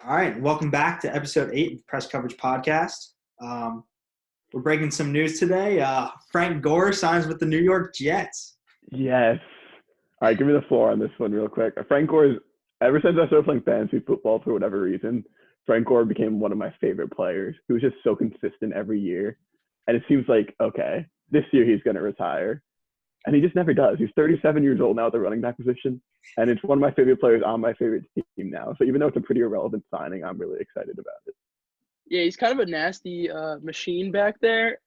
All right, welcome back to episode 8 of the Press Coverage Podcast. We're breaking some news today. Frank Gore signs with the New York Jets. Yes. All right, give me the floor on this one real quick. Frank Gore, ever since I started playing fantasy football for whatever reason, Frank Gore became one of my favorite players. He was just so consistent every year. And it seems like, okay, this year he's going to retire. And he just never does. He's 37 years old now at the running back position. And it's one of my favorite players on my favorite team now. So even though it's a pretty irrelevant signing, I'm really excited about it. Yeah, he's kind of a nasty machine back there.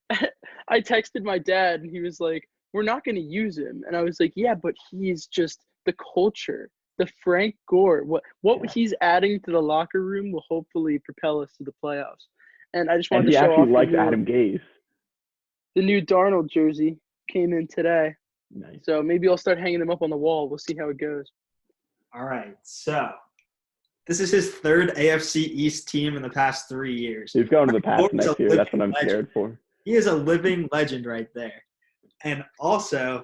I texted my dad, and he was like, we're not going to use him. And I was like, yeah, but he's just the culture, the Frank Gore. What he's adding to the locker room will hopefully propel us to the playoffs. And I just wanted to show off. And he actually likes Adam Gase. The new Darnold jersey came in today. Nice. So maybe I'll start hanging them up on the wall. We'll see how it goes. All right, so this is his third AFC East team in the past 3 years. He's going to the past next year. That's what I'm scared for. He is a living legend right there. And also,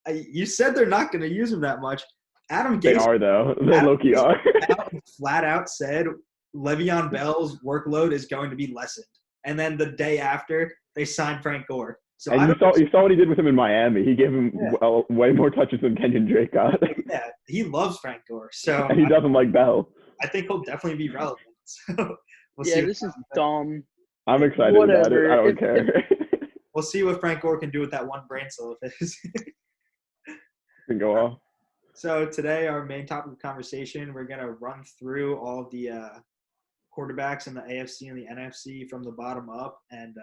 you said they're not going to use him that much. Adam Gase. They are, though. They low-key are. Flat out said Le'Veon Bell's workload is going to be lessened. And then the day after, they signed Frank Gore. So and you saw what he did with him in Miami. He gave him way more touches than Kenyon Drake got. Yeah, he loves Frank Gore. So and he doesn't like Bell. I think he'll definitely be relevant. So this is dumb. I'm excited about it. I don't care. We'll see what Frank Gore can do with that one brain cell of his. Can go off. So today, our main topic of conversation, we're going to run through all the quarterbacks in the AFC and the NFC from the bottom up, and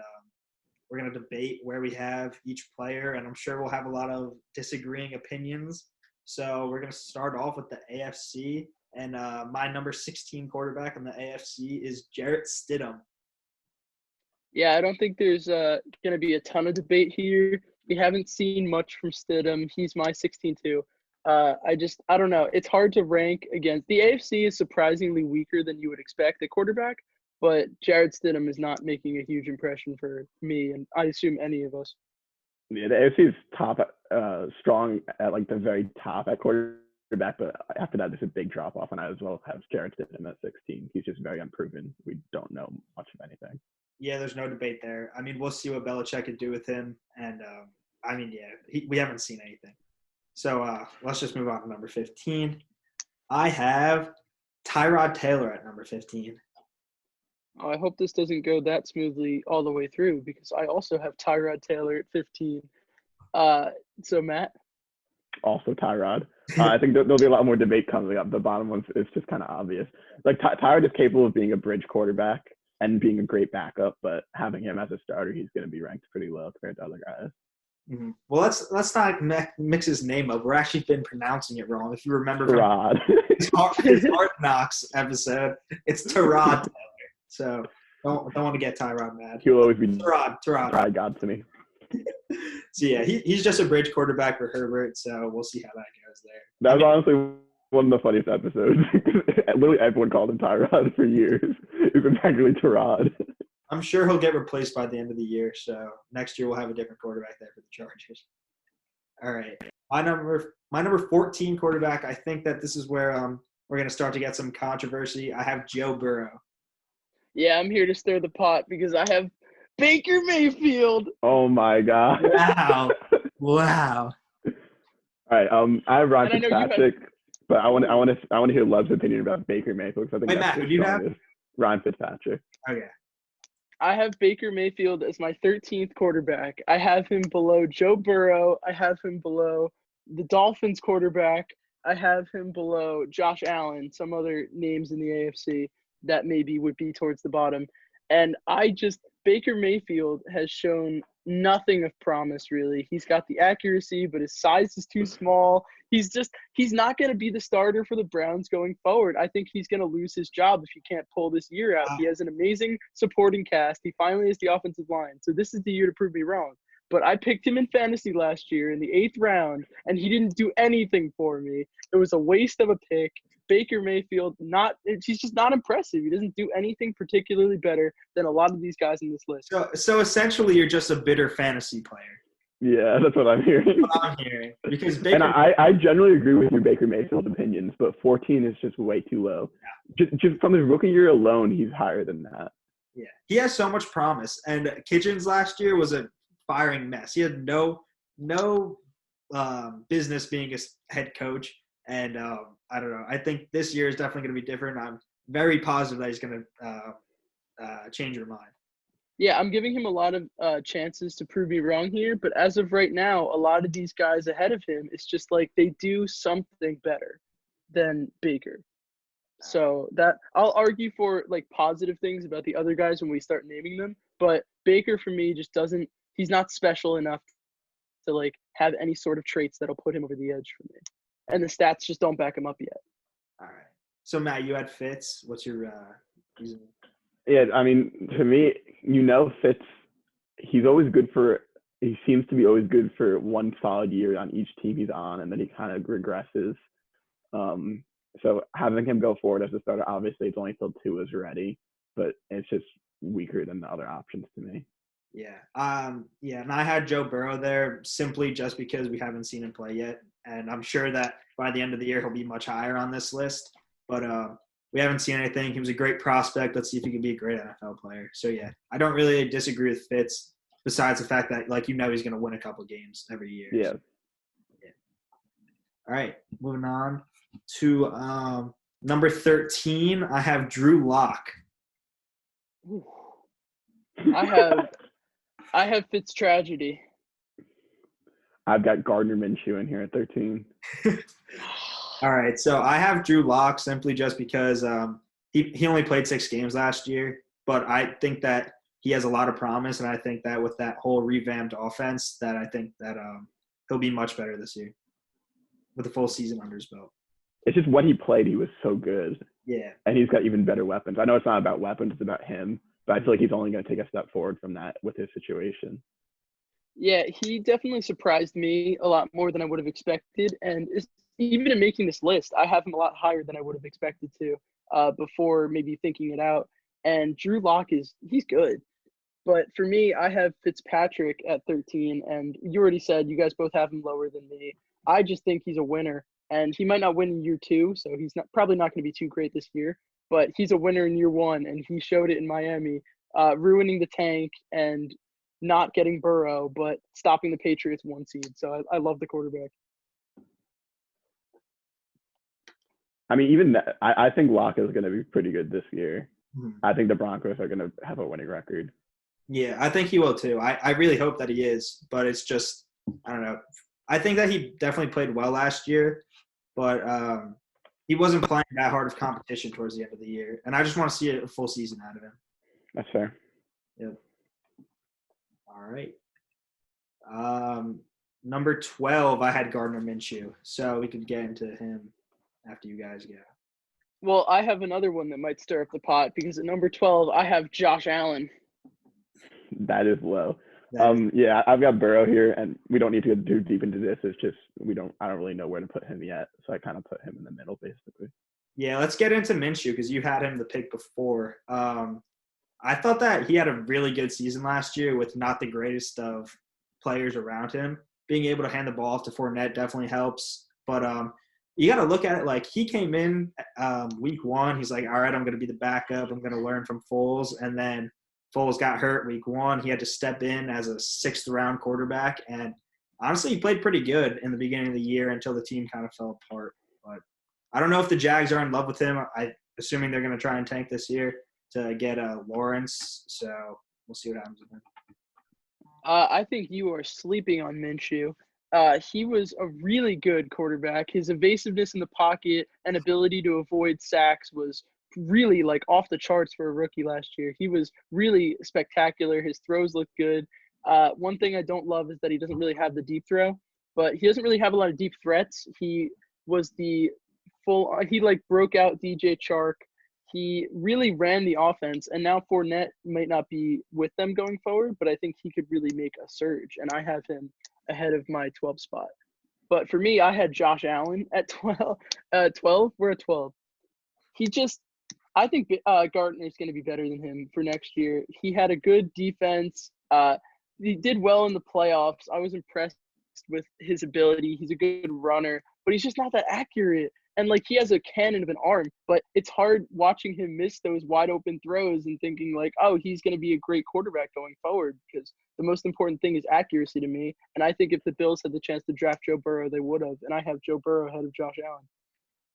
we're going to debate where we have each player, and I'm sure we'll have a lot of disagreeing opinions. So we're going to start off with the AFC, and my number 16 quarterback in the AFC is Jarrett Stidham. Yeah, I don't think there's going to be a ton of debate here. We haven't seen much from Stidham. He's my 16 too. I don't know. It's hard to rank against. The AFC is surprisingly weaker than you would expect at quarterback. But Jarrett Stidham is not making a huge impression for me, and I assume any of us. Yeah, the AFC is strong at like the very top at quarterback, but after that, there's a big drop off, and I as well have Jarrett Stidham at 16. He's just very unproven. We don't know much of anything. Yeah, there's no debate there. I mean, we'll see what Belichick can do with him, and we haven't seen anything. So let's just move on to number 15. I have Tyrod Taylor at number 15. I hope this doesn't go that smoothly all the way through because I also have Tyrod Taylor at 15. So, Matt? Also Tyrod. I think there'll be a lot more debate coming up. The bottom one is just kind of obvious. Like, Tyrod is capable of being a bridge quarterback and being a great backup, but having him as a starter, he's going to be ranked pretty low compared to other guys. Mm-hmm. Well, let's not mix his name up. We're actually been pronouncing it wrong. If you remember Tyrod. his Hard Knocks episode, it's Tyrod Taylor. So don't want to get Tyrod mad. He'll always be Tyrod God to me. So yeah, he's just a bridge quarterback for Herbert. So we'll see how that goes there. That was honestly one of the funniest episodes. Literally everyone called him Tyrod for years. It was practically Tyrod. I'm sure he'll get replaced by the end of the year. So next year we'll have a different quarterback there for the Chargers. All right, my number 14 quarterback. I think that this is where we're going to start to get some controversy. I have Joe Burrow. Yeah, I'm here to stir the pot because I have Baker Mayfield. Oh my God! Wow. All right, I have Ryan Fitzpatrick, but I want to hear Love's opinion about Baker Mayfield. I think Wait, Matt, who do you have? Ryan Fitzpatrick. Okay. I have Baker Mayfield as my 13th quarterback. I have him below Joe Burrow. I have him below the Dolphins quarterback. I have him below Josh Allen, some other names in the AFC that maybe would be towards the bottom. And Baker Mayfield has shown nothing of promise, really. He's got the accuracy, but his size is too small. He's not going to be the starter for the Browns going forward. I think he's going to lose his job if he can't pull this year out. He has an amazing supporting cast. He finally has the offensive line. So this is the year to prove me wrong. But I picked him in fantasy last year in the 8th round, and he didn't do anything for me. It was a waste of a pick. Baker Mayfield, he's just not impressive. He doesn't do anything particularly better than a lot of these guys in this list. So essentially, you're just a bitter fantasy player. Yeah, that's what I'm hearing. What I'm hearing. Because And Baker, I generally agree with your Baker Mayfield's opinions, but 14 is just way too low. Just from his rookie year alone, he's higher than that. yeah, he has so much promise. And Kitchens last year was a firing mess. He had no business being a head coach. And I don't know. I think this year is definitely going to be different. I'm very positive that he's going to change your mind. Yeah, I'm giving him a lot of chances to prove me wrong here, but as of right now, a lot of these guys ahead of him, it's just like they do something better than Baker. So that I'll argue for like positive things about the other guys when we start naming them, but Baker for me just doesn't. He's not special enough to like have any sort of traits that'll put him over the edge for me, and the stats just don't back him up yet. All right. So Matt, you had Fitz. What's your reason? Yeah, I mean, to me, Fitz, he seems to be always good for one solid year on each team he's on, and then he kind of regresses. So having him go forward as a starter, obviously it's only till Tua is ready, but it's just weaker than the other options to me. Yeah. And I had Joe Burrow there simply just because we haven't seen him play yet. And I'm sure that by the end of the year, he'll be much higher on this list. But we haven't seen anything. He was a great prospect. Let's see if he can be a great NFL player. So, yeah, I don't really disagree with Fitz besides the fact that, he's going to win a couple games every year. Yeah. So, yeah. All right. Moving on to number 13, I have Drew Lock. I have Fitz tragedy. I've got Gardner Minshew in here at 13. All right, so I have Drew Lock simply just because he only played 6 games last year, but I think that he has a lot of promise, and I think that with that whole revamped offense, that I think that he'll be much better this year with a full season under his belt. It's just when he played, he was so good. Yeah. And he's got even better weapons. I know it's not about weapons, it's about him, but I feel like he's only going to take a step forward from that with his situation. Yeah, he definitely surprised me a lot more than I would have expected, and even in making this list, I have him a lot higher than I would have expected to before maybe thinking it out. And Drew Lock he's good. But for me, I have Fitzpatrick at 13, and you already said you guys both have him lower than me. I just think he's a winner, and he might not win in year 2, so he's probably not going to be too great this year, but he's a winner in year 1, and he showed it in Miami, ruining the tank and not getting Burrow, but stopping the Patriots 1 seed. So I love the quarterback. I mean, even that, I think Locke is going to be pretty good this year. Mm-hmm. I think the Broncos are going to have a winning record. Yeah, I think he will too. I really hope that he is, but it's just, I don't know. I think that he definitely played well last year, but he wasn't playing that hard of competition towards the end of the year. And I just want to see a full season out of him. That's fair. Yep. All right. Number 12, I had Gardner Minshew, so we could get into him after you guys go. Well, I have another one that might stir up the pot because at number 12, I have Josh Allen. That is low. Yeah, I've got Burrow here, and we don't need to go too deep into this. It's just I don't really know where to put him yet, so I kind of put him in the middle, basically. Yeah, let's get into Minshew because you had him the pick before. I thought that he had a really good season last year with not the greatest of players around him. Being able to hand the ball off to Fournette definitely helps, but you got to look at it like he came in week 1. He's like, all right, I'm going to be the backup. I'm going to learn from Foles. And then Foles got hurt week 1. He had to step in as a 6th-round quarterback. And honestly, he played pretty good in the beginning of the year until the team kind of fell apart. But I don't know if the Jags are in love with him. I'm assuming they're going to try and tank this year to get Lawrence. So we'll see what happens with him. I think you are sleeping on Minshew. He was a really good quarterback. His evasiveness in the pocket and ability to avoid sacks was really like off the charts for a rookie last year. He was really spectacular. His throws looked good. One thing I don't love is that he doesn't really have the deep throw, but he doesn't really have a lot of deep threats. He was he broke out DJ Chark. He really ran the offense, and now Fournette might not be with them going forward, but I think he could really make a surge, and I have him ahead of my 12 spot. But for me, I had Josh Allen at 12. 12? We're at 12. I think Gardner's going to be better than him for next year. He had a good defense. he did well in the playoffs. I was impressed with his ability. He's a good runner, but he's just not that accurate. And like he has a cannon of an arm, but it's hard watching him miss those wide open throws and thinking like, oh, he's going to be a great quarterback going forward, because the most important thing is accuracy to me. And I think if the Bills had the chance to draft Joe Burrow, they would have. And I have Joe Burrow ahead of Josh Allen.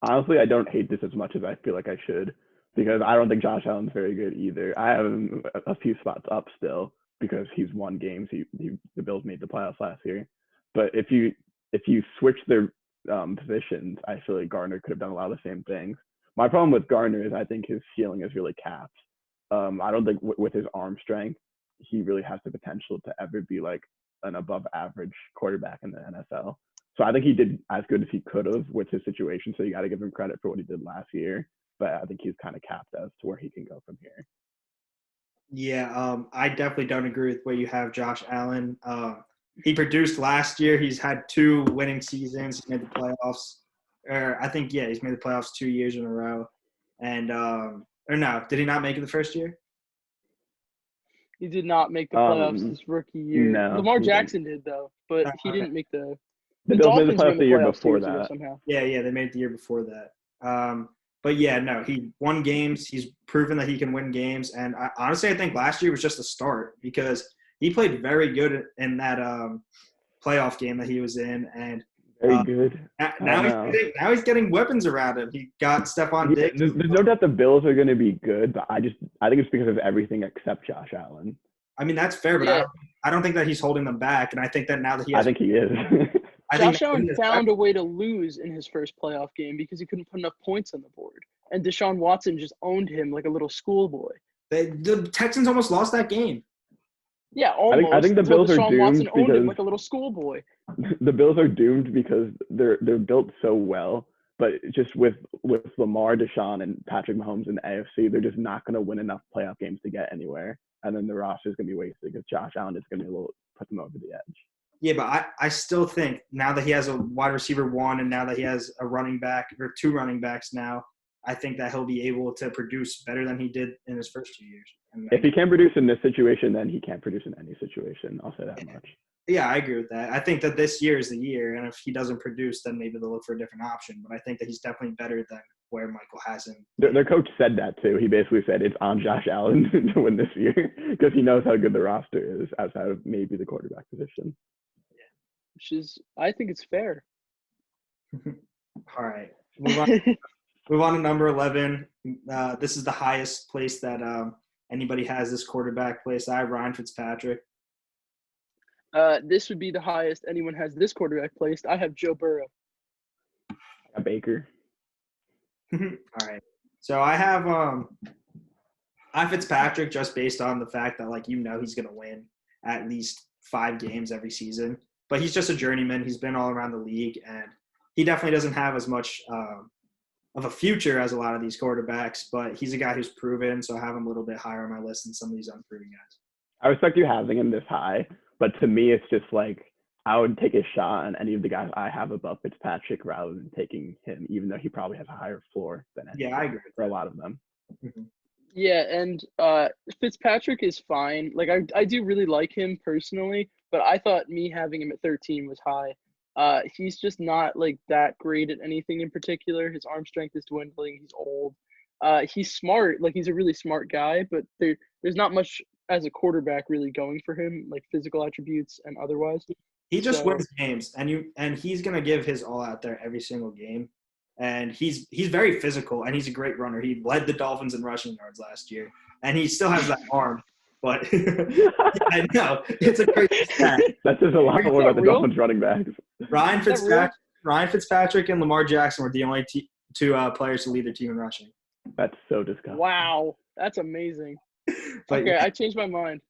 Honestly, I don't hate this as much as I feel like I should, because I don't think Josh Allen's very good either. I have him a few spots up still because he's won games. The Bills made the playoffs last year. But if you switch their positions, I feel like Gardner could have done a lot of the same things. My problem with Gardner is I think his ceiling is really capped. I don't think with his arm strength, he really has the potential to ever be like an above average quarterback in the NFL. So I think he did as good as he could have with his situation. So you got to give him credit for what he did last year. But I think he's kind of capped as to where he can go from here. Yeah, I definitely don't agree with where you have Josh Allen. He produced last year. He's had 2 winning seasons. He made the playoffs. He's made the playoffs 2 years in a row. And or no, did he not make it the first year? He did not make the playoffs his rookie year. No, Lamar Jackson did though, but he didn't make the. The Bills made the playoffs the year before that. Somehow. Yeah, they made it the year before that. But yeah, no, he won games. He's proven that he can win games. And honestly, I think last year was just a start because he played very good in that playoff game that he was in. And very good. Now he's getting weapons around him. He got Stephon Diggs. There's no doubt the Bills are going to be good, but I think it's because of everything except Josh Allen. I mean, that's fair, but I don't think that he's holding them back. And I think that now that I think he is. Josh Allen found a way to lose in his first playoff game because he couldn't put enough points on the board. And Deshaun Watson just owned him like a little schoolboy. The Texans almost lost that game. Yeah, almost. I think the Bills are Deshaun doomed Watson owned because him like a little schoolboy. The Bills are doomed because they're built so well, but just with Lamar, Deshaun, and Patrick Mahomes in the AFC, they're just not going to win enough playoff games to get anywhere. And then the roster is going to be wasted because Josh Allen is going to put them over the edge. Yeah, but I still think now that he has a wide receiver 1 and now that he has a running back or 2 running backs now, I think that he'll be able to produce better than he did in his first 2 years. If he can't produce in this situation, then he can't produce in any situation. I'll say that much. Yeah, I agree with that. I think that this year is the year, and if he doesn't produce, then maybe they'll look for a different option. But I think that he's definitely better than where Michael has him. Their coach said that too. He basically said it's on Josh Allen to win this year because he knows how good the roster is outside of maybe the quarterback position. Which is, I think it's fair. All right. Move on to number 11. This is the highest place that anybody has this quarterback placed. I have Ryan Fitzpatrick. This would be the highest anyone has this quarterback placed. I have Joe Burrow. A Baker. All right. So I have Fitzpatrick just based on the fact that he's going to win at least 5 games every season. But he's just a journeyman. He's been all around the league, and he definitely doesn't have as much of a future as a lot of these quarterbacks. But he's a guy who's proven, so I have him a little bit higher on my list than some of these unproven guys. I respect you having him this high, but to me, it's just like I would take a shot on any of the guys I have above Fitzpatrick rather than taking him, even though he probably has a higher floor than any. Yeah, I agree for a lot of them. Mm-hmm. Yeah, and Fitzpatrick is fine. Like I do really like him personally, but I thought me having him at 13 was high. He's just not like that great at anything in particular. His arm strength is dwindling. He's old. He's smart. Like he's a really smart guy, but there's not much as a quarterback really going for him, like physical attributes and otherwise. He just wins games, and he's gonna give his all out there every single game. And he's very physical, and he's a great runner. He led the Dolphins in rushing yards last year, and he still has that arm. But I know it's a great stat. That says a lot more about the Dolphins running backs. Ryan Fitzpatrick and Lamar Jackson were the only 2 players to lead their team in rushing. That's so disgusting. Wow, that's amazing. Okay, I changed my mind.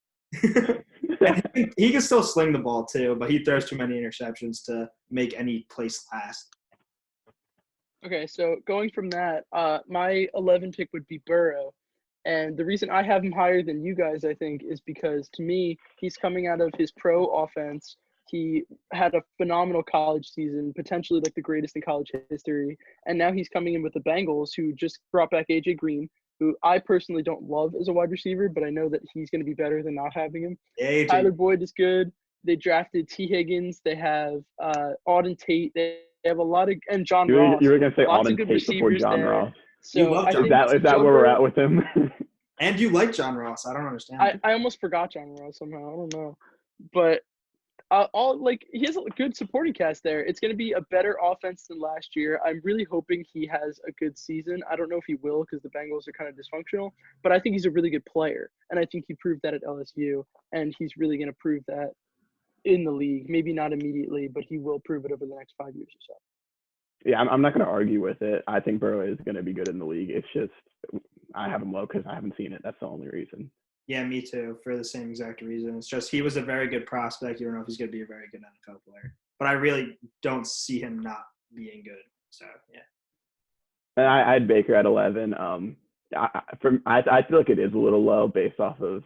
He can still sling the ball too, but he throws too many interceptions to make any place last. Okay, so going from that, my 11 pick would be Burrow. And the reason I have him higher than you guys, I think, is because to me, he's coming out of his pro offense. He had a phenomenal college season, potentially like the greatest in college history. And now he's coming in with the Bengals, who just brought back AJ Green, who I personally don't love as a wide receiver, but I know that he's going to be better than not having him. AJ. Tyler Boyd is good. They drafted T. Higgins. They have Auden Tate. They have a lot of – and John Ross. You were going to say Lots of Auden good Tate before receivers John there. Ross. So You love I John think Ross. Is that where we're at with him? And you like John Ross. I don't understand. I almost forgot John Ross somehow. I don't know. But he has a good supporting cast there. It's going to be a better offense than last year. I'm really hoping he has a good season. I don't know if he will because the Bengals are kind of dysfunctional, but I think he's a really good player, and I think he proved that at LSU, and he's really going to prove that in the league. Maybe not immediately, but he will prove it over the next 5 years or so. Yeah, I'm not going to argue with it. I think Burrow is going to be good in the league. It's just I have him low because I haven't seen it. That's the only reason. Yeah, me too, for the same exact reason. It's just he was a very good prospect. You don't know if he's going to be a very good NFL player. But I really don't see him not being good. So, yeah. And I had Baker at 11. I feel like it is a little low based off of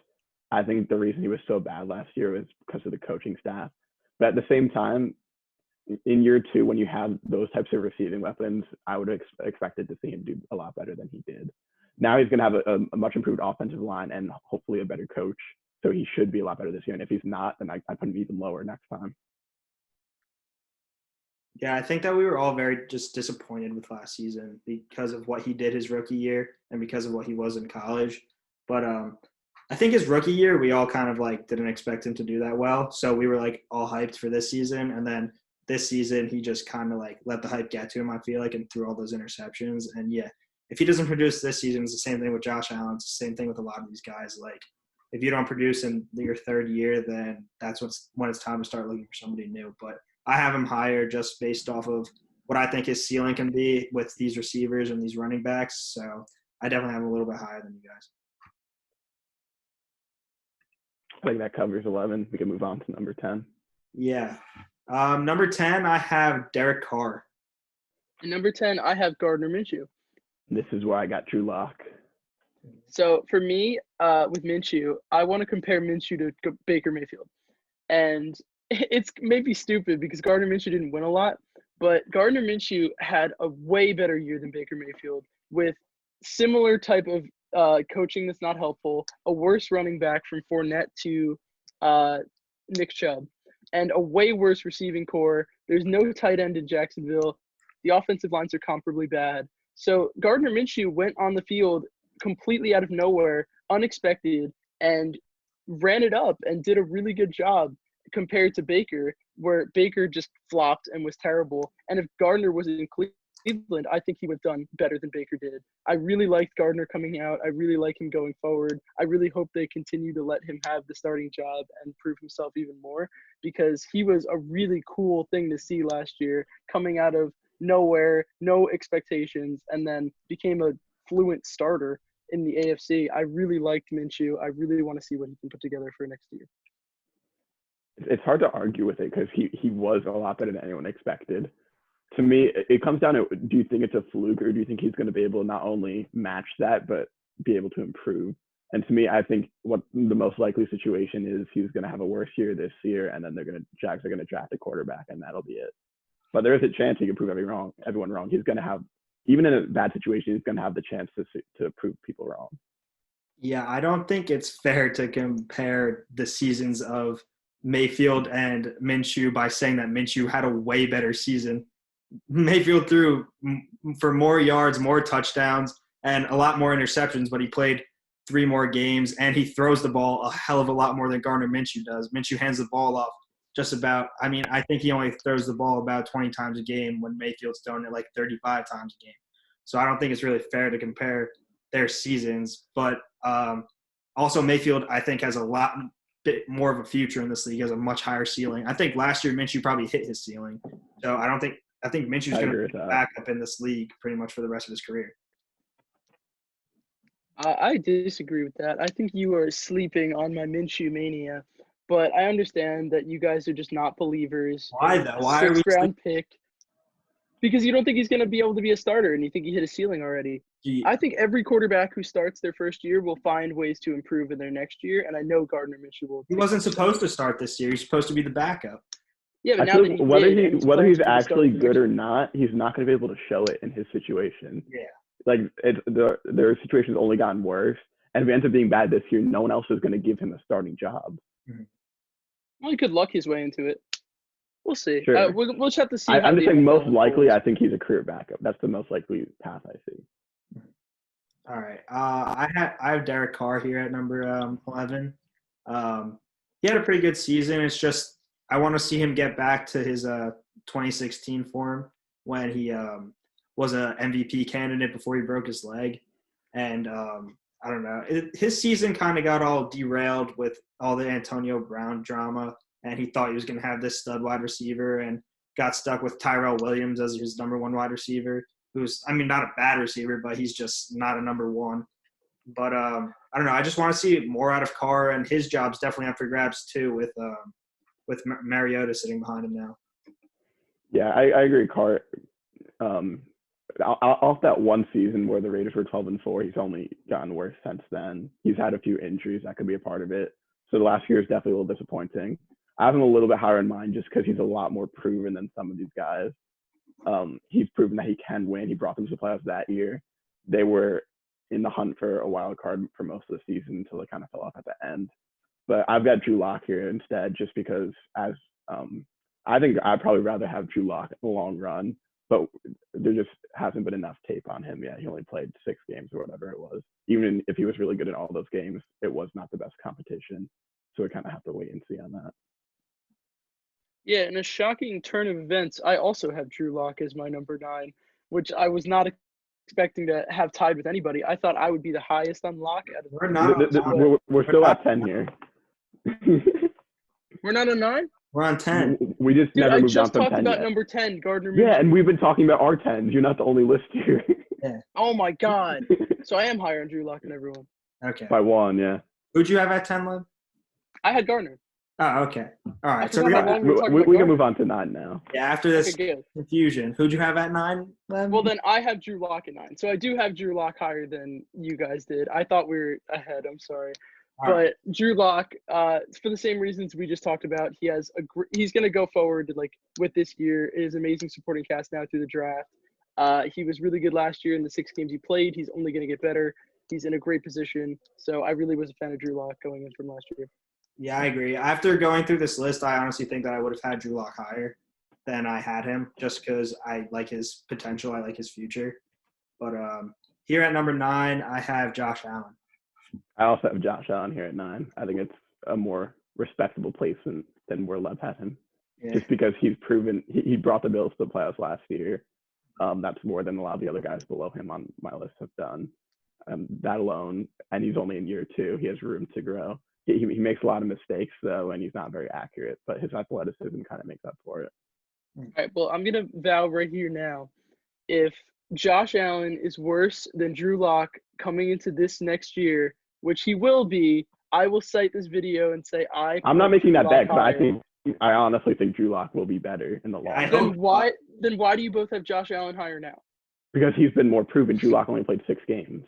I think the reason he was so bad last year was because of the coaching staff. But at the same time, in year 2, when you have those types of receiving weapons, I would have expected to see him do a lot better than he did. Now he's going to have a much improved offensive line and hopefully a better coach. So he should be a lot better this year. And if he's not, then I put him even lower next time. Yeah, I think that we were all very just disappointed with last season because of what he did his rookie year and because of what he was in college. But I think his rookie year, we all kind of like didn't expect him to do that well. So we were like all hyped for this season. And then this season, he just kind of like let the hype get to him, I feel like, and threw all those interceptions. And yeah, if he doesn't produce this season, it's the same thing with Josh Allen. It's the same thing with a lot of these guys. Like, if you don't produce in your 3rd year, then that's when it's time to start looking for somebody new. But I have him higher just based off of what I think his ceiling can be with these receivers and these running backs. So I definitely have him a little bit higher than you guys. I think that covers 11. We can move on to number 10. Yeah. Number 10, I have Derek Carr. And number 10, I have Gardner Minshew. This is where I got Drew Lock. So for me, with Minshew, I want to compare Minshew to Baker Mayfield. And it's maybe stupid because Gardner Minshew didn't win a lot, but Gardner Minshew had a way better year than Baker Mayfield with similar type of coaching that's not helpful, a worse running back from Fournette to Nick Chubb, and a way worse receiving core. There's no tight end in Jacksonville. The offensive lines are comparably bad. So Gardner Minshew went on the field completely out of nowhere, unexpected, and ran it up and did a really good job compared to Baker, where Baker just flopped and was terrible. And if Gardner was in Cleveland, I think he would have done better than Baker did. I really liked Gardner coming out. I really like him going forward. I really hope they continue to let him have the starting job and prove himself even more, because he was a really cool thing to see last year, coming out of nowhere, no expectations, and then became a fluent starter in the AFC. I really liked Minshew. I really want to see what he can put together for next year. It's hard to argue with it because he was a lot better than anyone expected. To me, it comes down to, do you think it's a fluke, or do you think he's going to be able to not only match that, but be able to improve? And to me, I think what the most likely situation is, he's going to have a worse year this year, and then Jags are going to draft a quarterback, and that'll be it. But there is a chance he can prove everyone wrong. He's going to have, even in a bad situation, he's going to have the chance to prove people wrong. Yeah, I don't think it's fair to compare the seasons of Mayfield and Minshew by saying that Minshew had a way better season. Mayfield threw for more yards, more touchdowns, and a lot more interceptions, but he played 3 more games, and he throws the ball a hell of a lot more than Gardner Minshew does. Minshew hands the ball off just about – I think he only throws the ball about 20 times a game when Mayfield's throwing it like 35 times a game. So I don't think it's really fair to compare their seasons. But also Mayfield, I think, has a bit more of a future in this league. He has a much higher ceiling. I think last year Minshew probably hit his ceiling. So I think Minshew's going to be back up in this league pretty much for the rest of his career. I disagree with that. I think you are sleeping on my Minshew mania, but I understand that you guys are just not believers. Why though? Why are we 6th round pick? Because you don't think he's going to be able to be a starter, and you think he hit a ceiling already. I think every quarterback who starts their first year will find ways to improve in their next year, and I know Gardner Minshew will. He wasn't supposed to start this year. He's supposed to be the backup. Yeah, but now that whether he's actually good or not, he's not going to be able to show it in his situation. Yeah. like their situation's only gotten worse. And if it ends up being bad this year, no one else is going to give him a starting job. Well, he could luck his way into it. We'll see. Sure. We'll just have to see. I'm just saying most likely, unfolds. I think he's a career backup. That's the most likely path I see. All right. I have Derek Carr here at number 11. He had a pretty good season. It's just I want to see him get back to his 2016 form when he was a MVP candidate before he broke his leg. And I don't know. His season kind of got all derailed with all the Antonio Brown drama, and he thought he was going to have this stud wide receiver and got stuck with Tyrell Williams as his number one wide receiver, who's, I mean, not a bad receiver, but he's just not a number one. But I don't know. I just want to see more out of Carr, and his job's definitely up for grabs too with Mariota sitting behind him now. Yeah, I agree. Carr, off that one season where the Raiders were 12-4, he's only gotten worse since then. He's had a few injuries that could be a part of it. So the last year is definitely a little disappointing. I have him a little bit higher in mind just because he's a lot more proven than some of these guys. He's proven that he can win. He brought them to the playoffs that year. They were in the hunt for a wild card for most of the season until they kind of fell off at the end. But I've got Drew Lock here instead, just because I think I'd probably rather have Drew Lock in the long run, but there just hasn't been enough tape on him yet. He only played 6 games or whatever it was. Even if he was really good in all those games, it was not the best competition. So we kind of have to wait and see on that. Yeah, in a shocking turn of events, I also have Drew Lock as my number 9, which I was not expecting to have tied with anybody. I thought I would be the highest on Lock. We're not. We're still at 10 here. We're not on 9? We're on 10. We just Dude, never I moved just on from talked 10 about yet. number 10, Gardner Minshew. Yeah, and we've been talking about our 10s. You're not the only list here. Yeah. Oh my God. So I am higher on Drew Lock than everyone. Okay. By 1, yeah. Who'd you have at 10, Lib? I had Gardner. Oh, okay. All right. So forgot how long we were talking about we can move on to 9 now. Yeah, after this Okay, good. confusion, who'd you have at 9, Lib? Well, then I have Drew Lock at 9. So I do have Drew Lock higher than you guys did. I thought we were ahead. I'm sorry. All right. But Drew Lock, for the same reasons we just talked about, he's going to go forward with this year. It is amazing supporting cast now through the draft. He was really good last year in the 6 games he played. He's only going to get better. He's in a great position. So I really was a fan of Drew Lock going in from last year. Yeah, I agree. After going through this list, I honestly think that I would have had Drew Lock higher than I had him, just because I like his potential. I like his future. But here at number 9, I have Josh Allen. I also have Josh Allen here at 9. I think it's a more respectable placement than where Lev had him. Yeah. Just because he's proven he brought the Bills to the playoffs last year. That's more than a lot of the other guys below him on my list have done. That alone, and he's only in year 2. He has room to grow. He makes a lot of mistakes, though, and he's not very accurate, but his athleticism kind of makes up for it. All right, well, I'm going to vow right here now, if Josh Allen is worse than Drew Lock coming into this next year, which he will be, I will cite this video and say I'm not making that bet, but higher. I honestly think Drew Lock will be better in the long run. Then why do you both have Josh Allen higher now? Because he's been more proven. Drew Lock only played 6 games.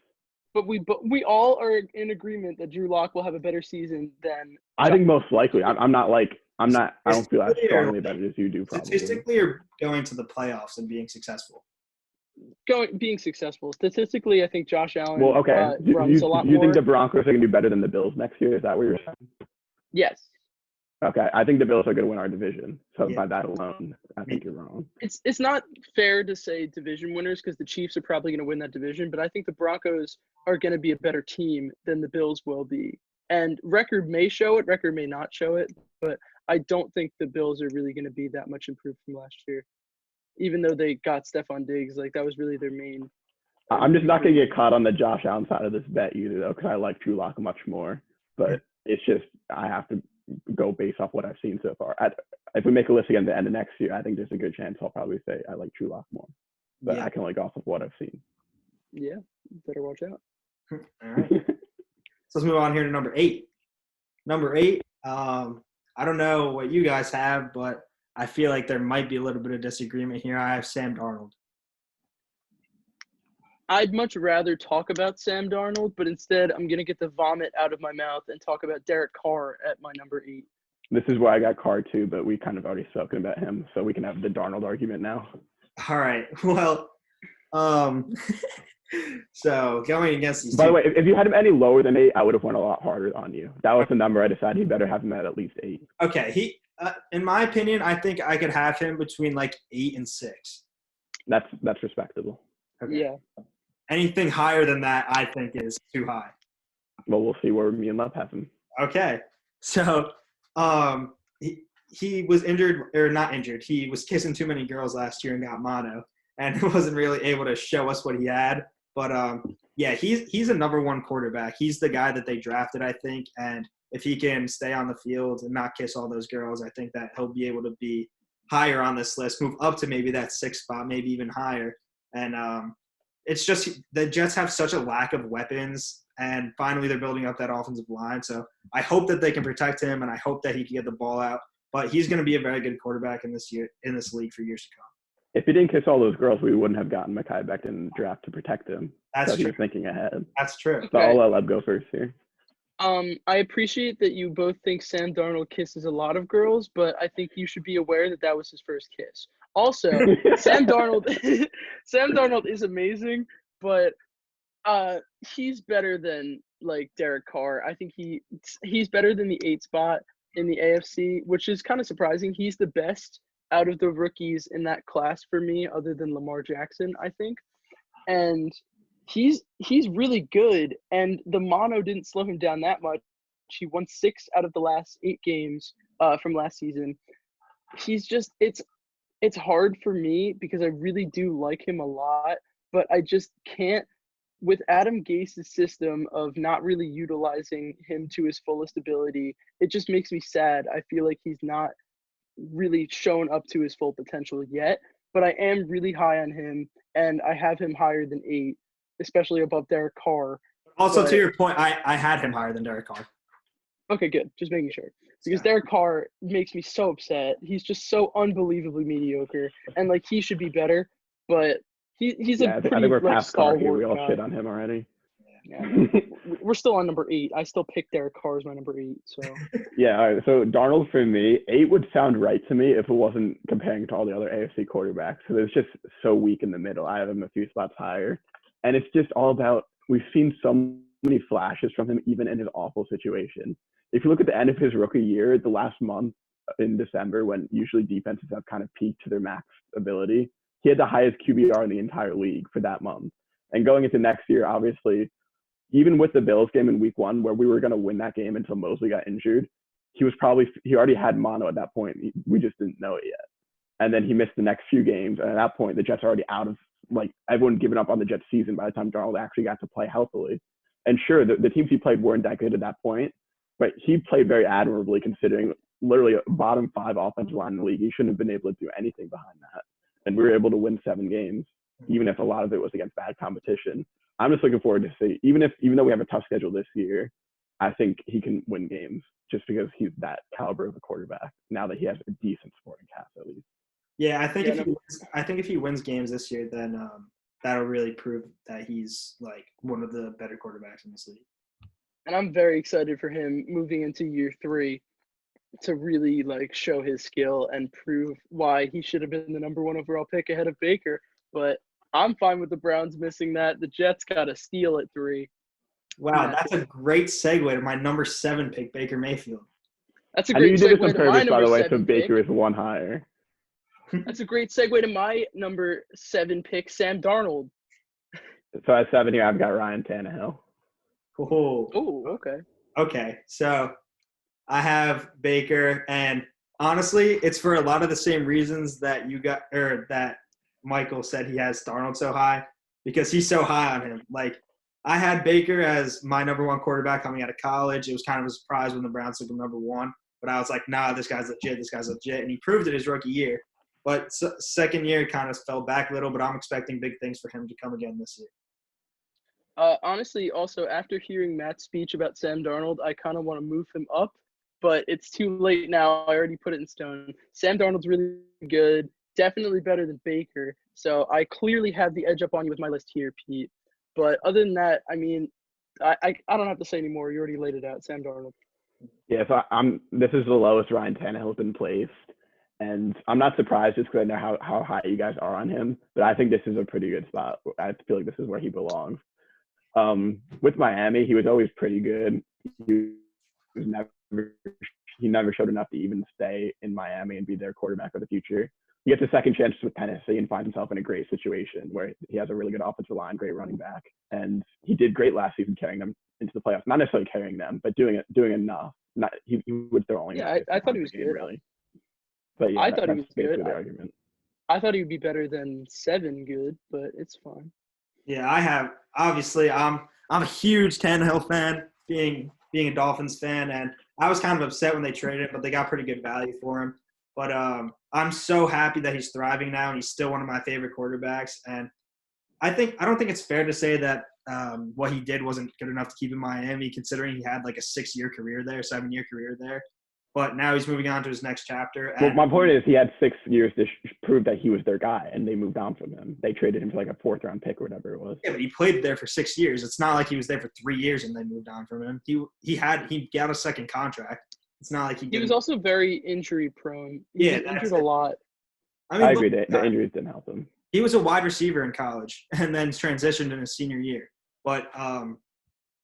But we all are in agreement that Drew Lock will have a better season than. I think most likely. I don't feel as strongly about it as you do. Probably. Statistically, or going to the playoffs and being successful. Being successful. Statistically, I think Josh Allen runs a lot more. Do you think the Broncos are going to do better than the Bills next year? Is that what you're saying? Yes. Okay, I think the Bills are going to win our division. So by that alone, I think you're wrong. It's not fair to say division winners because the Chiefs are probably going to win that division, but I think the Broncos are going to be a better team than the Bills will be. And record may show it, record may not show it, but I don't think the Bills are really going to be that much improved from last year. Even though they got Stephon Diggs, that was really their main. I'm just not going to get caught on the Josh Allen side of this bet either, though, because I like Drew Lock much more. But it's just I have to go based off what I've seen so far. If we make a list again at the end of next year, I think there's a good chance I'll probably say I like Drew Lock more. But I can only go off of what I've seen. Yeah, better watch out. All right. So let's move on here to number 8. Number 8, I don't know what you guys have, but I feel like there might be a little bit of disagreement here. I have Sam Darnold. I'd much rather talk about Sam Darnold, but instead I'm going to get the vomit out of my mouth and talk about Derek Carr at my number 8. This is why I got Carr too, but we kind of already spoken about him, so we can have the Darnold argument now. All right. Well, So going against these By two. the way, if you had him any lower than 8, I would have went a lot harder on you. That was the number I decided you better have him at least 8. Okay, in my opinion, I think I could have him between like 8 and 6. That's respectable. Okay. Yeah. Anything higher than that, I think is too high. Well, we'll see where me and Love have him. Okay, so he was injured or not injured. He was kissing too many girls last year and got mono, and wasn't really able to show us what he had. But yeah, he's a number 1 quarterback. He's the guy that they drafted, I think, and if he can stay on the field and not kiss all those girls, I think that he'll be able to be higher on this list, move up to maybe that 6th spot, maybe even higher. And it's just the Jets have such a lack of weapons, and finally they're building up that offensive line. So I hope that they can protect him, and I hope that he can get the ball out. But he's going to be a very good quarterback in this league for years to come. If he didn't kiss all those girls, we wouldn't have gotten Mekhi Becton in the draft to protect him. That's so true. He's thinking ahead. That's true. So I'll let Leb go first here. I appreciate that you both think Sam Darnold kisses a lot of girls, but I think you should be aware that that was his first kiss. Also, Sam Darnold is amazing, but he's better than like Derek Carr. I think he's better than the 8 spot in the AFC, which is kind of surprising. He's the best out of the rookies in that class for me, other than Lamar Jackson, I think. And he's really good, and the mono didn't slow him down that much. He won 6 out of the last 8 games from last season. He's just it's hard for me because I really do like him a lot, but I just can't with Adam Gase's system of not really utilizing him to his fullest ability. It just makes me sad. I feel like he's not really shown up to his full potential yet, but I am really high on him, and I have him higher than 8, especially above Derek Carr. Also, to your point, I had him higher than Derek Carr. Okay, good. Just making sure. Because Derek Carr makes me so upset. He's just so unbelievably mediocre, and like he should be better, but he's a pretty I think we're like past Carr here. stalwart We all guy. shit on him already. Yeah, we're still on number 8. I still pick Derek Carr as my number 8. So Yeah, all right. So Darnold for me, 8 would sound right to me if it wasn't comparing to all the other AFC quarterbacks. So it's just so weak in the middle. I have him a few spots higher, and it's just all about we've seen so many flashes from him even in his awful situation. If you look at the end of his rookie year, the last month in December, when usually defenses have kind of peaked to their max ability, he had the highest QBR in the entire league for that month. And going into next year, obviously, even with the Bills game in week 1, where we were going to win that game until Mosley got injured, he already had mono at that point. We just didn't know it yet. And then he missed the next few games. And at that point, the Jets are already out of, like, everyone given up on the Jets season by the time Darnold actually got to play healthily. And sure, the teams he played weren't that good at that point, but he played very admirably considering literally a bottom 5 offensive line in the league. He shouldn't have been able to do anything behind that. And we were able to win 7 games, even if a lot of it was against bad competition. I'm just looking forward to see, even though we have a tough schedule this year, I think he can win games just because he's that caliber of a quarterback now that he has a decent supporting cast at least. Yeah, I think if he wins games this year, then that'll really prove that he's like one of the better quarterbacks in this league. and I'm very excited for him moving into year 3 to really like show his skill and prove why he should have been the number 1 overall pick ahead of Baker. But I'm fine with the Browns missing that. The Jets got a steal at 3. Wow, that's a great segue to my number 7 pick, Baker Mayfield. That's a I knew great you did segue this on to my purpose, by number the way, 7 so Baker pick. is 1 higher. That's a great segue to my number 7 pick, Sam Darnold. So at 7 here, I've got Ryan Tannehill. Oh, okay. Okay, so I have Baker, and honestly, it's for a lot of the same reasons that that Michael said he has Darnold so high, because he's so high on him. Like, I had Baker as my number 1 quarterback coming out of college. It was kind of a surprise when the Browns took him number 1, but I was like, nah, this guy's legit, and he proved it his rookie year. But second year kind of fell back a little, but I'm expecting big things for him to come again this year. Honestly, also, after hearing Matt's speech about Sam Darnold, I kind of want to move him up, but it's too late now. I already put it in stone. Sam Darnold's really good, definitely better than Baker, so I clearly have the edge up on you with my list here, Pete. But other than that, I mean, I don't have to say anymore. You already laid it out, Sam Darnold. Yeah, so this is the lowest Ryan Tannehill's been placed. And I'm not surprised just because I know how high you guys are on him, but I think this is a pretty good spot. I feel like this is where he belongs. With Miami, he was always pretty good. He was never he never showed enough to even stay in Miami and be their quarterback of the future. He gets a second chance with Tennessee and finds himself in a great situation where he has a really good offensive line, great running back, and he did great last season carrying them into the playoffs. Not necessarily carrying them, but doing enough. Not he would throw only. Yeah, I thought he was good. Really. But yeah, I thought he that's was basically good. the argument. I thought he would be better than 7 good, but it's fine. Yeah, I have. Obviously, I'm a huge Tannehill fan, being a Dolphins fan, and I was kind of upset when they traded it, but they got pretty good value for him. But I'm so happy that he's thriving now, and he's still one of my favorite quarterbacks. And I don't think it's fair to say that what he did wasn't good enough to keep in Miami, considering he had like a 7-year career there. But now he's moving on to his next chapter. Well, my point is he had 6 years to prove that he was their guy, and they moved on from him. They traded him for like a 4th-round pick or whatever it was. Yeah, but he played there for 6 years. It's not like he was there for 3 years and they moved on from him. He got a second contract. It's not like he was also very injury prone. He was injured a lot. I agree that the injuries didn't help him. He was a wide receiver in college and then transitioned in his senior year. But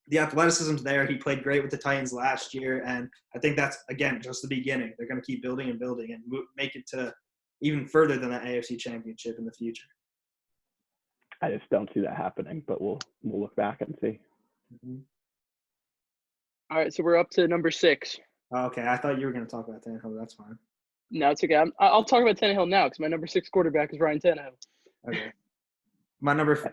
the athleticism's there. He played great with the Titans last year, and I think that's, again, just the beginning. They're going to keep building and building and make it to even further than the AFC Championship in the future. I just don't see that happening, but we'll look back and see. Mm-hmm. All right, so we're up to number 6. Okay, I thought you were going to talk about Tannehill. That's fine. No, it's okay. I'll talk about Tannehill now because my number 6 quarterback is Ryan Tannehill. Okay. My number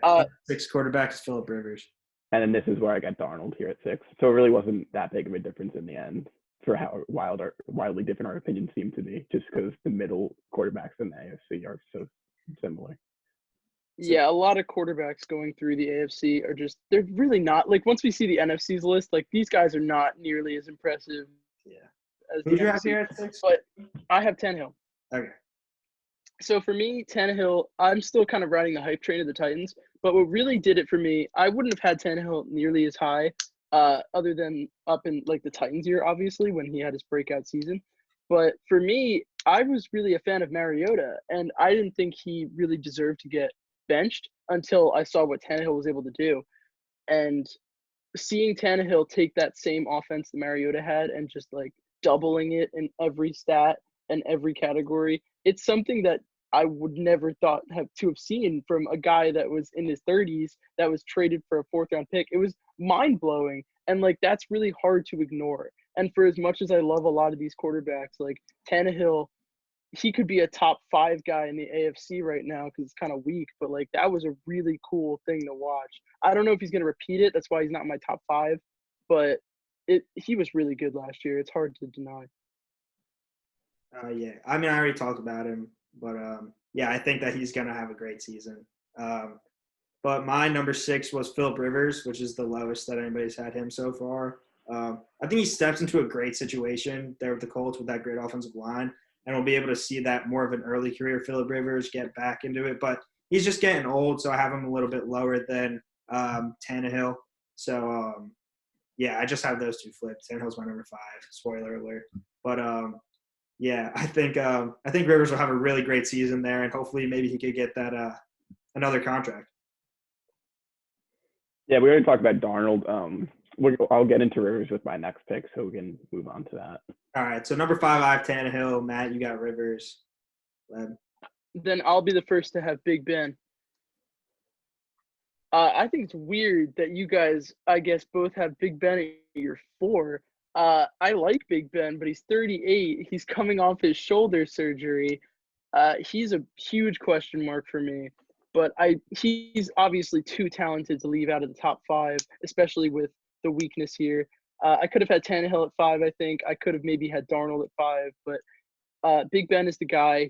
6 quarterback is Phillip Rivers. And then this is where I got Darnold here at 6. So it really wasn't that big of a difference in the end for how wildly different our opinions seem to be, just because the middle quarterbacks in the AFC are so similar. Yeah, a lot of quarterbacks going through the AFC are just, they're really not, like once we see the NFC's list, like these guys are not nearly as impressive. Yeah. As Who do you have here at 6? But I have Tannehill. Okay. So for me, Tannehill, I'm still kind of riding the hype train of the Titans, but what really did it for me, I wouldn't have had Tannehill nearly as high, other than up in like the Titans year, obviously, when he had his breakout season. But for me, I was really a fan of Mariota, and I didn't think he really deserved to get benched until I saw what Tannehill was able to do. And seeing Tannehill take that same offense that Mariota had and just like doubling it in every stat and every category, it's something that I would never thought to have seen from a guy that was in his 30s that was traded for a 4th-round pick. It was mind-blowing, and like that's really hard to ignore. And for as much as I love a lot of these quarterbacks, like Tannehill, he could be a top 5 guy in the AFC right now because it's kind of weak, but like that was a really cool thing to watch. I don't know if he's going to repeat it. That's why he's not in my top 5, but he was really good last year. It's hard to deny. Yeah, I mean, I already talked about him, but yeah, I think that he's going to have a great season. But my number 6 was Phillip Rivers, which is the lowest that anybody's had him so far. I think he steps into a great situation there with the Colts with that great offensive line, and we'll be able to see that more of an early career Phillip Rivers get back into it. But he's just getting old, so I have him a little bit lower than Tannehill. So, yeah, I just have those 2 flipped. Tannehill's my number 5. Spoiler alert. But yeah, I think Rivers will have a really great season there, and hopefully maybe he could get that another contract. Yeah, we already talked about Darnold. I'll get into Rivers with my next pick, so we can move on to that. All right, so number 5, I have Tannehill. Matt, you got Rivers. Then I'll be the first to have Big Ben. I think it's weird that you guys, I guess, both have Big Ben at your 4. I like Big Ben, but he's 38. He's coming off his shoulder surgery. He's a huge question mark for me. But he's obviously too talented to leave out of the top 5, especially with the weakness here. I could have had Tannehill at 5, I think. I could have maybe had Darnold at 5. But Big Ben is the guy.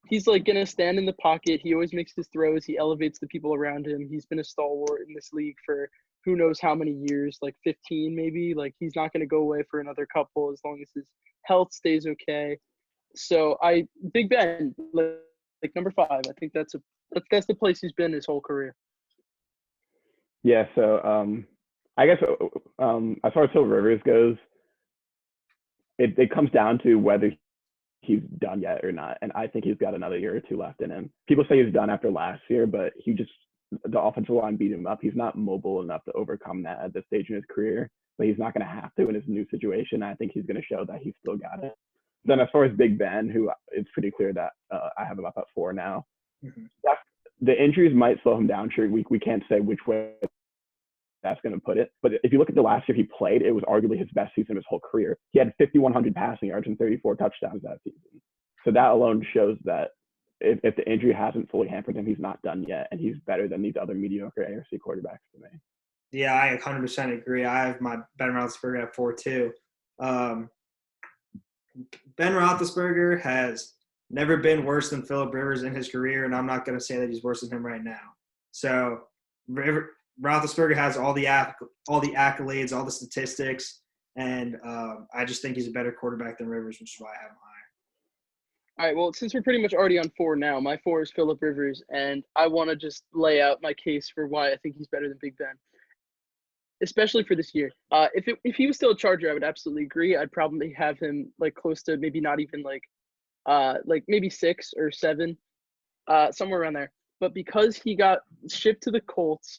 He's like going to stand in the pocket. He always makes his throws. He elevates the people around him. He's been a stalwart in this league for who knows how many years, like 15 maybe. Like he's not going to go away for another couple as long as his health stays okay. So Big Ben, like number 5, I think that's the place he's been his whole career. Yeah, so I guess as far as Phil Rivers goes, it comes down to whether he's done yet or not. And I think he's got another year or two left in him. People say he's done after last year, but the offensive line beat him up. He's not mobile enough to overcome that at this stage in his career, but he's not going to have to in his new situation. I think he's going to show that he's still got it. Then as far as Big Ben, who it's pretty clear that I have him up at 4 now. Mm-hmm. The injuries might slow him down. Sure, we can't say which way that's going to put it. But if you look at the last year he played, it was arguably his best season of his whole career. He had 5,100 passing yards and 34 touchdowns that season. So that alone shows that if the injury hasn't fully hampered him, he's not done yet, and he's better than these other mediocre AFC quarterbacks to me. Yeah, I 100% agree. I have my Ben Roethlisberger at 4 too. Ben Roethlisberger has never been worse than Phillip Rivers in his career, and I'm not going to say that he's worse than him right now. So Roethlisberger has all the accolades, all the statistics, and I just think he's a better quarterback than Rivers, which is why I have him higher. All right, well, since we're pretty much already on 4 now, my 4 is Phillip Rivers, and I want to just lay out my case for why I think he's better than Big Ben, especially for this year. If he was still a Charger, I would absolutely agree. I'd probably have him like close to maybe not even like maybe 6 or 7, somewhere around there. But because he got shipped to the Colts,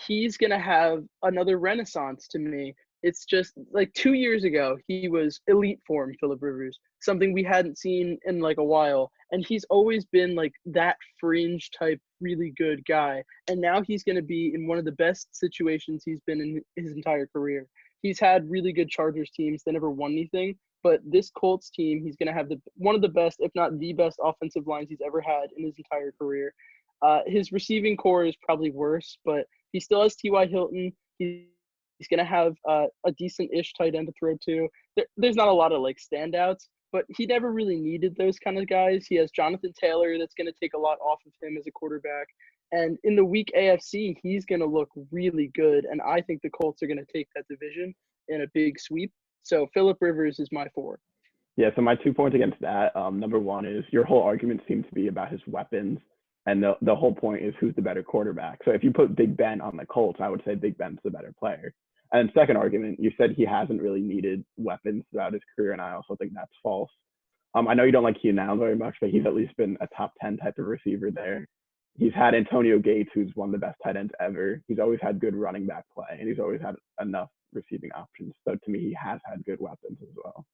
he's going to have another renaissance to me. It's just like 2 years ago, he was elite form, Phillip Rivers, something we hadn't seen in like a while. And he's always been like that fringe type, really good guy. And now he's going to be in one of the best situations he's been in his entire career. He's had really good Chargers teams. They never won anything. But this Colts team, he's going to have one of the best, if not the best offensive lines he's ever had in his entire career. His receiving core is probably worse, but he still has T.Y. Hilton. He's going to have a decent-ish tight end to throw to. There's not a lot of, like, standouts, but he never really needed those kind of guys. He has Jonathan Taylor that's going to take a lot off of him as a quarterback. And in the weak AFC, he's going to look really good, and I think the Colts are going to take that division in a big sweep. So Phillip Rivers is my 4. Yeah, so my 2 points against that, number one is your whole argument seems to be about his weapons. And the whole point is who's the better quarterback. So if you put Big Ben on the Colts, I would say Big Ben's the better player. And second argument, you said he hasn't really needed weapons throughout his career, and I also think that's false. I know you don't like Keenan Allen very much, but he's at least been a top 10 type of receiver there. He's had Antonio Gates, who's one of the best tight ends ever. He's always had good running back play, and he's always had enough receiving options. So to me, he has had good weapons as well.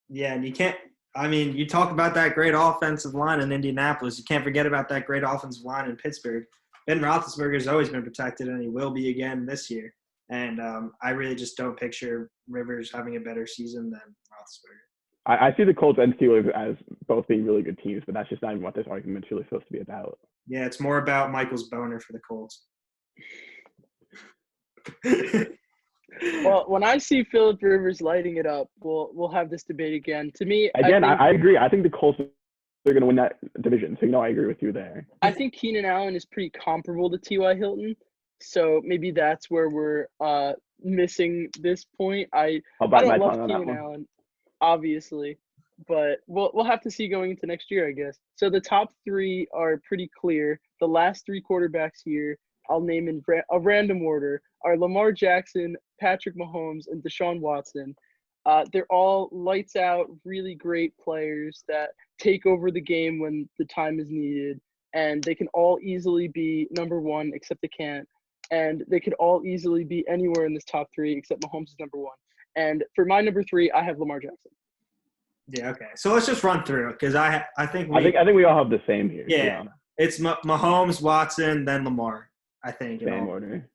Yeah, and you talk about that great offensive line in Indianapolis. You can't forget about that great offensive line in Pittsburgh. Ben Roethlisberger has always been protected, and he will be again this year. And I really just don't picture Rivers having a better season than Roethlisberger. I see the Colts and Steelers as both being really good teams, but that's just not even what this argument's really supposed to be about. Yeah, it's more about Michael's boner for the Colts. Well, when I see Phillip Rivers lighting it up, we'll have this debate again. To me, I agree. I think the Colts are going to win that division. So, I agree with you there. I think Keenan Allen is pretty comparable to T.Y. Hilton. So maybe that's where we're missing this point. I don't love Keenan Allen, obviously, but we'll have to see going into next year, I guess. So the top 3 are pretty clear. The last 3 quarterbacks here, I'll name in a random order, are Lamar Jackson, Patrick Mahomes, and Deshaun Watson. They're all lights out, really great players that take over the game when the time is needed, and they can all easily be number 1, except they can't. And they could all easily be anywhere in this top 3, except Mahomes is number 1. And for my number 3, I have Lamar Jackson. Yeah, okay. So let's just run through it because I think we all have the same here. Yeah, it's Mahomes, Watson, then Lamar. I think same order.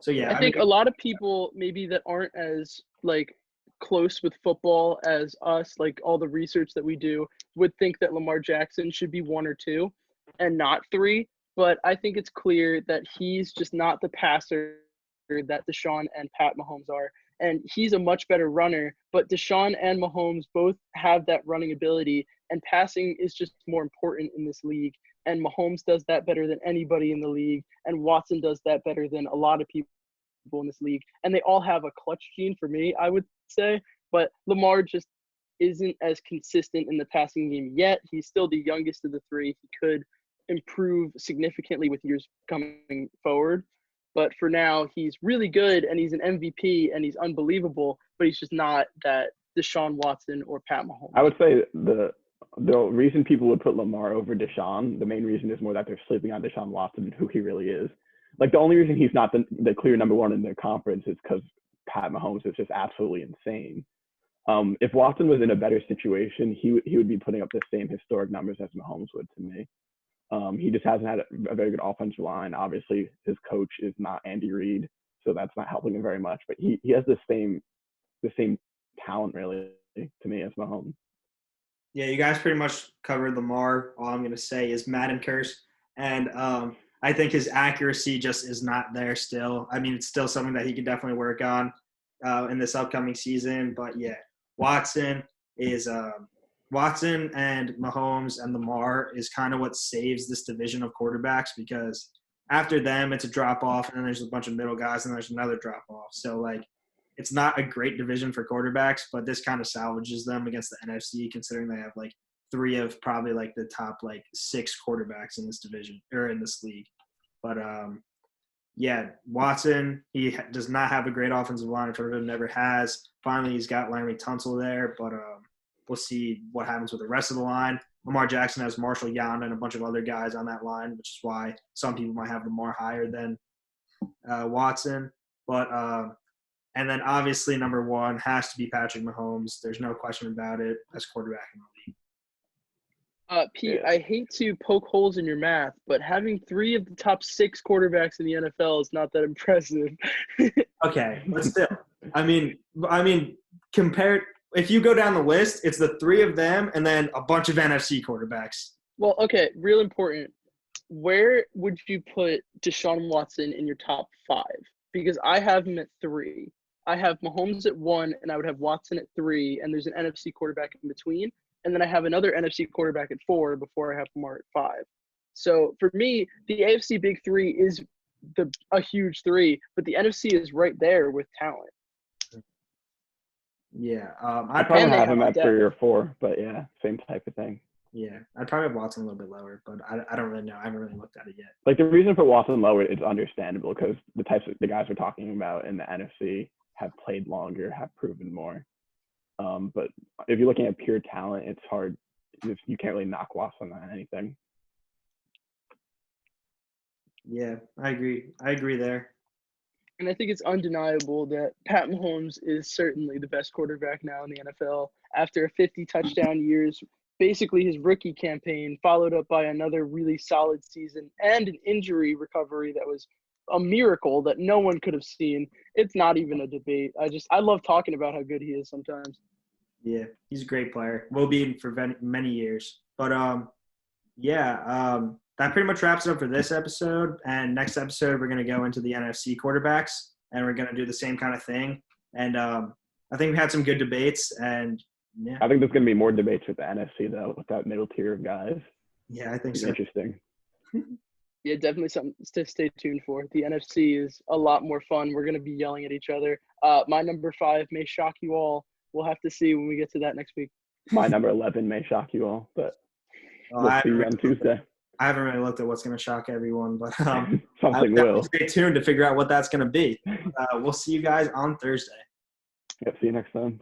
So yeah, I think a lot of people maybe that aren't as like close with football as us, like all the research that we do, would think that Lamar Jackson should be 1 or 2 and not 3. But I think it's clear that he's just not the passer that Deshaun and Pat Mahomes are. And he's a much better runner, but Deshaun and Mahomes both have that running ability, and passing is just more important in this league. And Mahomes does that better than anybody in the league, and Watson does that better than a lot of people in this league. And they all have a clutch gene for me, I would say. But Lamar just isn't as consistent in the passing game yet. He's still the youngest of the 3. He could improve significantly with years coming forward. But for now, he's really good, and he's an MVP, and he's unbelievable, but he's just not that Deshaun Watson or Pat Mahomes. I would say the the reason people would put Lamar over Deshaun, the main reason is more that they're sleeping on Deshaun Watson and who he really is. Like, the only reason he's not the clear number one in the conference is because Pat Mahomes is just absolutely insane. If Watson was in a better situation, he would be putting up the same historic numbers as Mahomes would to me. He just hasn't had a very good offensive line. Obviously, his coach is not Andy Reid, so that's not helping him very much. But he has the same talent, really, to me, as Mahomes. Yeah, you guys pretty much covered Lamar. All I'm going to say is Madden curse. And I think his accuracy just is not there still. I mean, it's still something that he can definitely work on in this upcoming season. But, yeah, Watson and Mahomes and Lamar is kind of what saves this division of quarterbacks, because after them, it's a drop-off, and then there's a bunch of middle guys, and there's another drop-off. So, like, it's not a great division for quarterbacks, but this kind of salvages them against the NFC, considering they have like 3 of probably like the top like 6 quarterbacks in this division or in this league. But yeah, Watson, he does not have a great offensive line in front of him, never has. Finally, he's got Larry Tunsil there, but we'll see what happens with the rest of the line. Lamar Jackson has Marshall Yanda and a bunch of other guys on that line, which is why some people might have Lamar higher than Watson. But and then obviously number 1 has to be Patrick Mahomes. There's no question about it, best quarterback in the league. Pete, I hate to poke holes in your math, but having 3 of the top 6 quarterbacks in the NFL is not that impressive. Okay, but still, I mean, compared, if you go down the list, it's the 3 of them and then a bunch of NFC quarterbacks. Well, okay, real important. Where would you put Deshaun Watson in your top 5? Because I have him at 3. I have Mahomes at 1, and I would have Watson at 3, and there's an NFC quarterback in between. And then I have another NFC quarterback at 4 before I have Lamar at 5. So for me, the AFC Big 3 is a huge 3, but the NFC is right there with talent. Yeah. I'd probably have him at 3 or 4, but yeah, same type of thing. Yeah, I'd probably have Watson a little bit lower, but I don't really know. I haven't really looked at it yet. Like, the reason for Watson lower is understandable because the guys we're talking about in the NFC have played longer, have proven more. But if you're looking at pure talent, it's hard. You can't really knock Watson on anything. Yeah, I agree there. And I think it's undeniable that Pat Mahomes is certainly the best quarterback now in the NFL. After 50 touchdown years, basically his rookie campaign, followed up by another really solid season and an injury recovery that was a miracle that no one could have seen. It's not even a debate. I love talking about how good he is sometimes. Yeah, he's a great player. Will be for many years. But that pretty much wraps it up for this episode. And next episode, we're going to go into the NFC quarterbacks, and we're going to do the same kind of thing. And I think we had some good debates. And yeah, I think there's going to be more debates with the NFC though, with that middle tier of guys. Yeah, I think so. Interesting. Yeah, definitely something to stay tuned for. The NFC is a lot more fun. We're going to be yelling at each other. My number 5 may shock you all. We'll have to see when we get to that next week. My number 11 may shock you all, but we'll see you on Tuesday. I haven't really looked at what's going to shock everyone, but something will. Stay tuned to figure out what that's going to be. We'll see you guys on Thursday. Yep, see you next time.